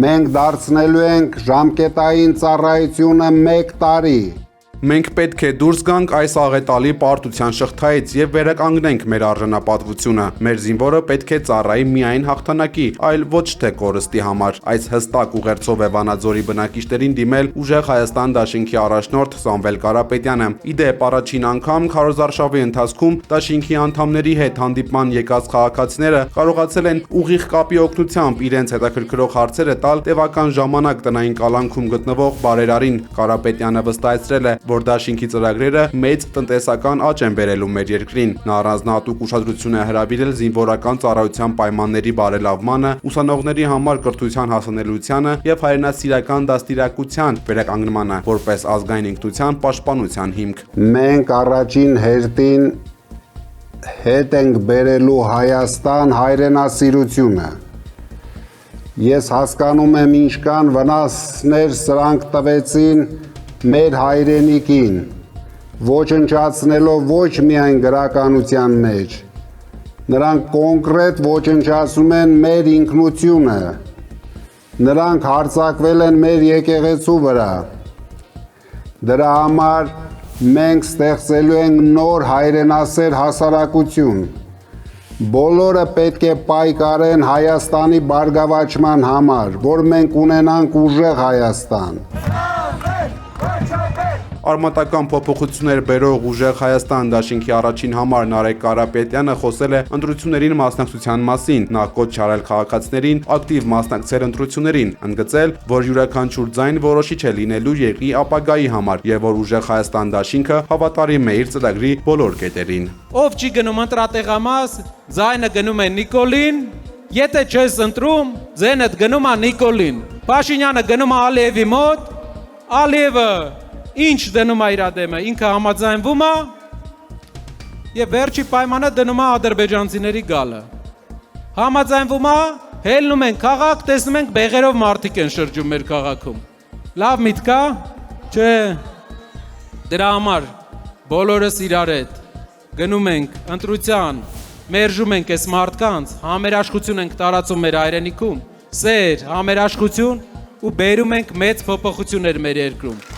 Մենք դարձնելու ենք ժամկետային ծառայությունը 1 տարի։ Մենք պետք է դուրս գանք այս աղետալի պարտության շղթայից եւ վերականգնենք մեր արժանապատվությունը։ Մեր զինվորը պետք է ծառայի միայն հաղթանակի, այլ ոչ թե կորստի համար։ Այս հստակ ուղերձով է Վանաձորի բնակիչներին դիմել Ուժեղ Հայաստան դաշինքի առաջնորդ Սամվել Կարապետյանը։ Իդեպ առաջին անգամ քարոզարշավի ընթացքում դաշինքի անդամների հետ հանդիպման եկած քաղաքացիները կարողացել են ուղիղ կապի օգնությամբ իրենց հետաքրքրող հարցերը տալ տևական ժամանակ տնային կալանքում գտնվող բարերարին։ Կարապետյանը վստահեցրել է, որ դաշինքի ծրագրերը մեծ տնտեսական աճ են բերելու մեր երկրին։ Նա առանձնահատուկ ուշադրություն է հրավիրել զինվորական ծառայության պայմանների բարելավմանը, ուսանողների համար կրթության հասանելիությանը եւ հայրենասիրական դաստիարակության վերականգնմանը, որպես ազգային ինքնության պաշտպանության հիմք։ Մենք առաջին հերթին հետ ենք բերելու Հայաստան հայրենասիրությունը։ Ես հասկանում եմ ինչքան վնասներ սրանք տվեցին մեր հայրենիքին, ոչնչացնելով ոչ միայն գրականության մեջ, նրանք կոնկրետ ոչնչացնում են մեր ինքնությունը, նրանք հարձակվել են մեր եկեղեցու վրա, դրա համար մենք ստեղծելու ենք նոր հայրենասեր հասարակություն, բոլորը պետք է պայքարեն Հայաստանի բարգավաճման համար, որ մենք ունենանք ուժեղ Հայաստան։ Արմատական փոփոխություններ բերող Ուժեղ Հայաստան դաշինքի առաջին համար Նարեկ Կարապետյանը խոսել է ընտրություններին մասնակցության մասին։ Նա կոչ արել քաղաքացիներին ակտիվ մասնակցել ընտրություններին, ընդգծել, որ յուրաքանչյուր ձայն որոշիչ է լինելու երկրի ապագայի համար եւ որ Ուժեղ Հայաստան դաշինքը հավատարիմ է իր ծրագրի բոլոր կետերին։ Ով չի գնում ընտրատեղամաս, ձայնը գնում է Նիկոլին, եթե չես ընտրում, ձայնդ գնում է Նիկոլին։ Փաշինյանը գնում է Ալիևի մոտ, Ալիևը ինչ դնում է իր դեմը, ինքը համաձայնվում է եւ վերջի պայմանը դնում է ադրբեջանցիների գալը։ Համաձայնվում է, հելնում են քաղաք, տեսնում ենք բեղերով մարդիկ են շրջում մեր քաղաքում։ Լավ միտք է, չէ։ Դրա համար բոլորս իրար հետ գնում ենք ընտրության, մերժում ենք այս մարդկանց, համերաշխություն ենք տարածում մեր հայրենիքում, սեր, համերաշխություն ու բերում ենք մեծ փոփոխություններ մեր երկրում։